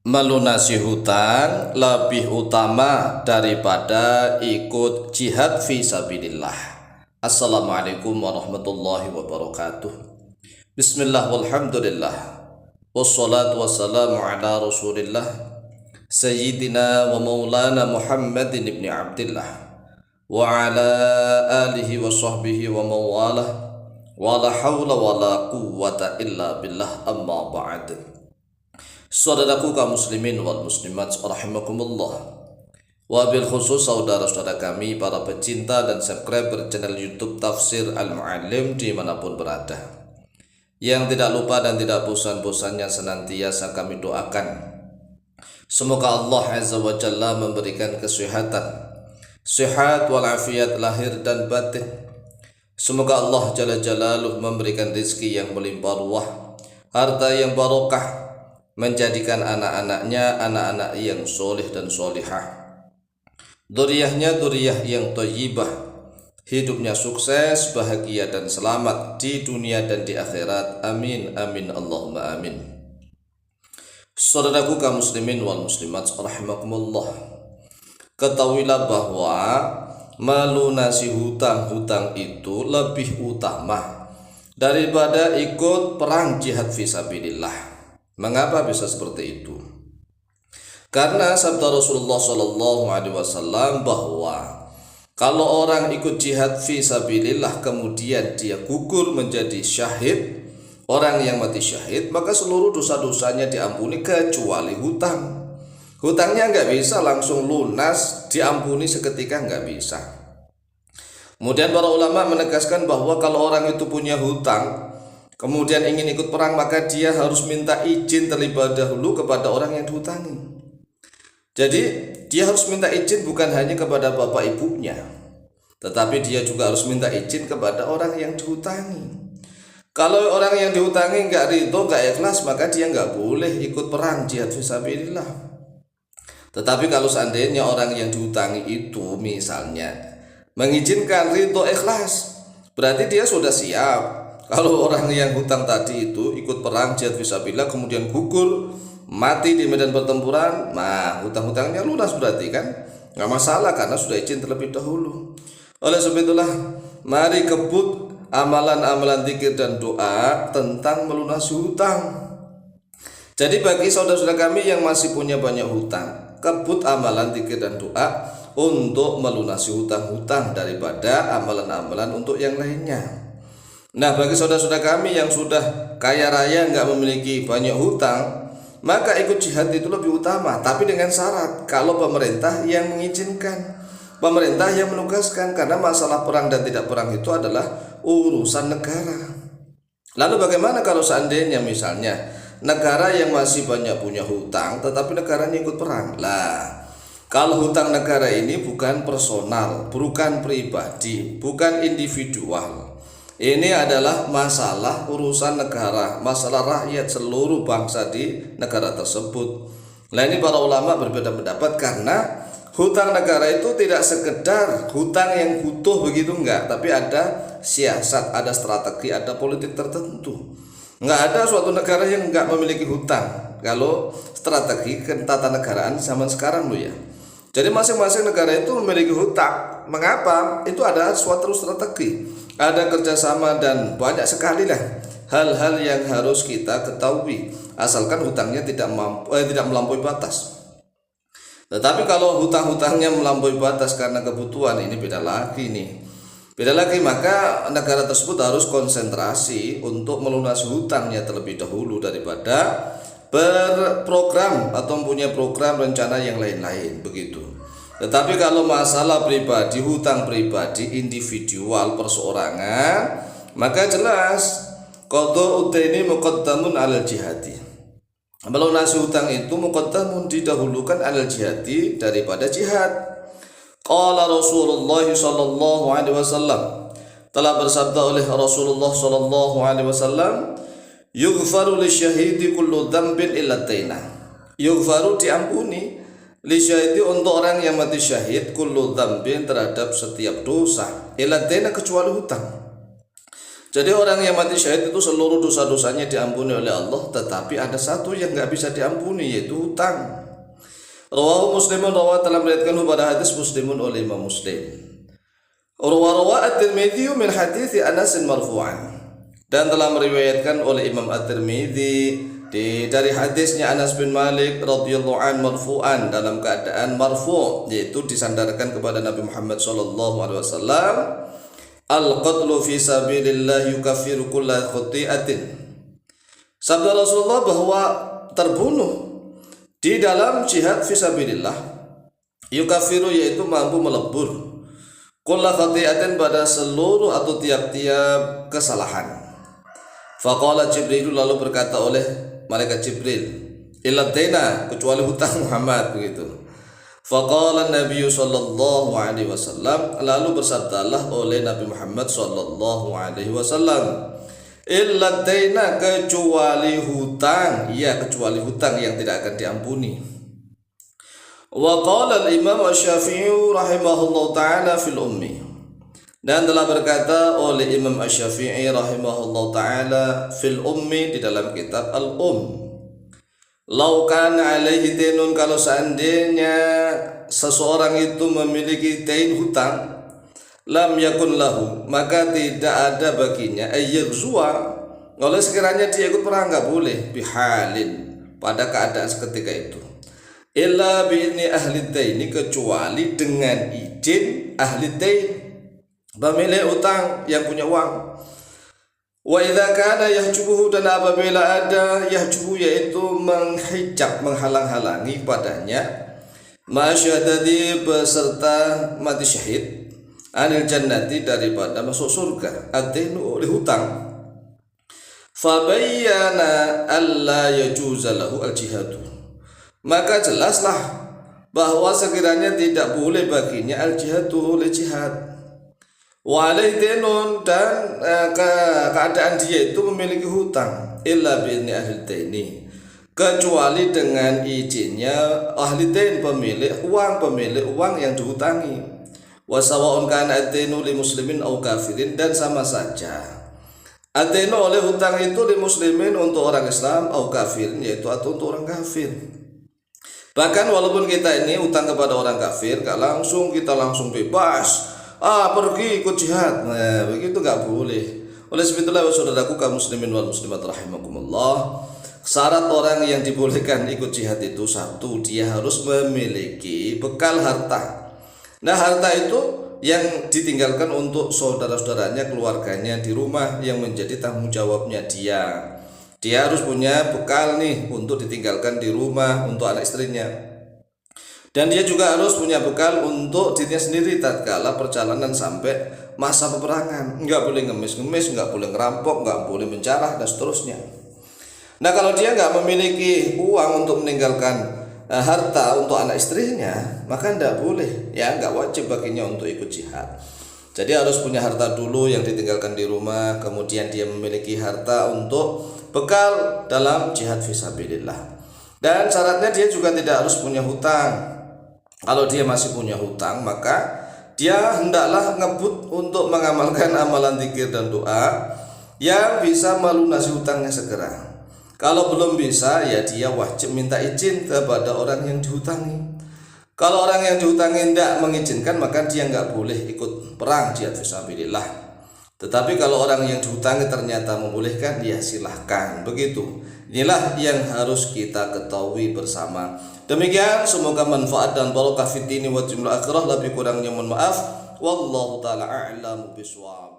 melunasi hutang lebih utama daripada ikut jihad fi sabilillah. Assalamualaikum warahmatullahi wabarakatuh. Bismillah walhamdulillah, wassalatu wassalamu ala rasulillah Sayyidina wa maulana Muhammadin ibn Abdillah wa ala alihi wa sahbihi wa mawalah wa la hawla wa la quwwata illa billah, amma ba'd. Saudaraku kaum muslimin wal muslimat rahimakumullah, wabil khusus saudara-saudara kami para pecinta dan subscriber channel YouTube Tafsir Al-Mu'allim dimanapun berada, yang tidak lupa dan tidak bosan-bosannya senantiasa kami doakan semoga Allah Azza wa Jalla memberikan kesehatan, sehat walafiat lahir dan batin. Semoga Allah Jalla Jalaluh memberikan rezeki yang melimpah ruah, harta yang barokah, menjadikan anak-anaknya anak-anak yang soleh dan solihah, dzurriyyahnya dzurriyyah yang thayyibah, hidupnya sukses, bahagia dan selamat di dunia dan di akhirat. Amin amin Allahumma amin. Saudaraku kaum muslimin wal muslimat rahimakumullah, ketahuilah bahwa melunasi hutang-hutang itu lebih utama daripada ikut perang jihad fisabilillah. Mengapa bisa seperti itu? Karena sabda Rasulullah SAW bahwa kalau orang ikut jihad fisabilillah kemudian dia gugur menjadi syahid, orang yang mati syahid, maka seluruh dosa-dosanya diampuni kecuali hutang. Hutangnya nggak bisa langsung lunas, diampuni seketika, nggak bisa. Kemudian para ulama menegaskan bahwa kalau orang itu punya hutang kemudian ingin ikut perang, maka dia harus minta izin terlebih dahulu kepada orang yang dihutangi. Jadi dia harus minta izin bukan hanya kepada bapak ibunya, tetapi dia juga harus minta izin kepada orang yang dihutangi. Kalau orang yang dihutangi nggak ridho, nggak ikhlas, maka dia nggak boleh ikut perang jihad fisabilillah. Tetapi kalau seandainya orang yang dihutangi itu misalnya mengizinkan, ridho, ikhlas, berarti dia sudah siap. Kalau orang yang hutang tadi itu ikut perang jihad fisabilillah kemudian gugur, mati di medan pertempuran, nah hutang-hutangnya lunas berarti kan, nggak masalah karena sudah izin terlebih dahulu. Oleh sebab itulah mari kebut amalan-amalan zikir dan doa tentang melunasi hutang. Jadi bagi saudara-saudara kami yang masih punya banyak hutang, kebut amalan zikir dan doa untuk melunasi hutang-hutang daripada amalan-amalan untuk yang lainnya. Nah, bagi saudara-saudara kami yang sudah kaya raya nggak memiliki banyak hutang, maka ikut jihad itu lebih utama, tapi dengan syarat kalau pemerintah yang mengizinkan, pemerintah yang menugaskan, karena masalah perang dan tidak perang itu adalah urusan negara. Lalu bagaimana kalau seandainya misalnya negara yang masih banyak punya hutang tetapi negaranya ikut perang? Lah, kalau hutang negara ini bukan personal, bukan pribadi, bukan individual. Ini adalah masalah urusan negara, masalah rakyat seluruh bangsa di negara tersebut. Nah, ini para ulama berbeda pendapat karena hutang negara itu tidak sekedar hutang yang butuh begitu, enggak, tapi ada siasat, ada strategi, ada politik tertentu. Enggak ada suatu negara yang enggak memiliki hutang kalau strategi ketatanegaraan zaman sekarang loh ya. Jadi masing-masing negara itu memiliki hutang. Mengapa? Itu ada suatu strategi, ada kerjasama, dan banyak sekali lah hal-hal yang harus kita ketahui asalkan hutangnya tidak melampaui batas. Tetapi kalau hutang-hutangnya melampaui batas karena kebutuhan, ini beda lagi nih. Beda lagi, maka negara tersebut harus konsentrasi untuk melunasi hutangnya terlebih dahulu daripada berprogram atau punya program rencana yang lain-lain begitu. Tetapi kalau masalah pribadi, hutang pribadi, individual, perseorangan, maka jelas qada'u daini muqaddamun 'alal jihadi. Melunasi hutang itu muqaddamun, didahulukan 'alal jihadi, daripada jihad. Qala Rasulullah sallallahu alaihi wasallam, telah bersabda oleh Rasulullah sallallahu alaihi wasallam, yughfaru lisyahidi kullu dzambin illa dainah. Yughfaru, diampuni, lisyahidi, untuk orang yang mati syahid, kullu dzambin, terhadap setiap dosa, illa dainah, kecuali hutang. Jadi orang yang mati syahid itu seluruh dosa-dosanya diampuni oleh Allah, tetapi ada satu yang nggak bisa diampuni, yaitu hutang. Rawahu Muslimun, telah meriwayatkan pada hadis Muslimun oleh Imam Muslim. Rawa At-Tirmidzi min hadits Anas marfu'an, dan telah meriwayatkan oleh Imam At-Tirmidzi dari hadisnya Anas bin Malik radhiyallahu an marfu'an, dalam keadaan marfu', yaitu disandarkan kepada Nabi Muhammad sallallahu alaihi wasallam, al-qatlu fi sabilillah yukaffiru kulla khati'atin. Sabda Rasulullah bahwa terbunuh di dalam jihad fi sabilillah yukaffiru, yaitu mampu melebur, kulla khati'atin, pada seluruh atau tiap-tiap kesalahan. Faqala Jibril, lalu berkata oleh malaikat Jibril, illa daina, kecuali hutang Muhammad, begitu. Faqala Nabi sallallahu alaihi wasallam, lalu bersabdalah oleh Nabi Muhammad sallallahu alaihi wasallam, illa daina, kecuali hutang, ya kecuali hutang yang tidak akan diampuni. Wa qala al-Imam Asy-Syafi'i rahimahullahu taala fil ummi, dan telah berkata oleh Imam Asy-Syafi'i rahimahullahu taala fil ummi, di dalam kitab al-um, lau kana alaihi dainun, kalau seandainya seseorang itu memiliki dain hutang, lam yakun lahu, maka tidak ada baginya ayyazwa, oleh sekiranya dia ikut perang, enggak boleh, bihalin, pada keadaan seketika itu, illa bi'idni ahli daini, kecuali dengan izin ahli dain, pemilik utang yang punya uang. Wa idza kana yahjubuhu, dan apabila ada yahjubu, yaitu menghijab, menghalang-halangi padanya, masyadadi, beserta mati syahid, anil jannati, daripada masuk surga, ad-dainu, oleh hutang. Fabayyana alla yajuza lahu al-jihadu, maka jelaslah bahwa sekiranya tidak boleh baginya al-jihadu, oleh jihad. Wa alaihi dainun, dan keadaan dia itu memiliki hutang, illa bi'idni ahli daini, kecuali dengan izinnya ahli dain, pemilik uang yang dihutangi. Wa sawa'un kana ad-dainu li muslimin aw kafirin, dan sama saja ad-dainu, oleh hutang itu, li muslimin, untuk orang Islam, aw kafirin, yaitu atau untuk orang kafir. Bahkan walaupun kita ini hutang kepada orang kafir, gak langsung kita langsung bebas, pergi ikut jihad, nah begitu gak boleh. Oleh sebab itulah saudaraku kaum muslimin wal muslimat rahimakumullah, syarat orang yang dibolehkan ikut jihad itu, satu, dia harus memiliki bekal harta. Nah, harta itu yang ditinggalkan untuk saudara-saudaranya, keluarganya di rumah, yang menjadi tanggung jawabnya dia. Dia harus punya bekal nih untuk ditinggalkan di rumah untuk anak istrinya. Dan dia juga harus punya bekal untuk dirinya sendiri tatkala perjalanan sampai masa peperangan. Enggak boleh ngemis-ngemis, enggak boleh ngerampok, enggak boleh menjarah, dan seterusnya. Nah, kalau dia enggak memiliki uang untuk meninggalkan harta untuk anak istrinya, maka enggak boleh, ya enggak wajib baginya untuk ikut jihad. Jadi harus punya harta dulu yang ditinggalkan di rumah, kemudian dia memiliki harta untuk bekal dalam jihad fisabilillah. Dan syaratnya dia juga tidak harus punya hutang. Kalau dia masih punya hutang, maka dia hendaklah ngebut untuk mengamalkan amalan zikir dan doa yang bisa melunasi hutangnya segera. Kalau belum bisa, ya dia wajib minta izin kepada orang yang dihutangi. Kalau orang yang dihutangi tidak mengizinkan, maka dia nggak boleh ikut perang jihad fisabilillah. Tetapi kalau orang yang dihutangi ternyata membolehkan, ya silahkan, begitu. Inilah yang harus kita ketahui bersama. Demikian, semoga manfaat dan barokah fid dini wa jumlah akhirah. Lebih kurangnya mohon maaf. Wallahu taala a'lamu bishawab.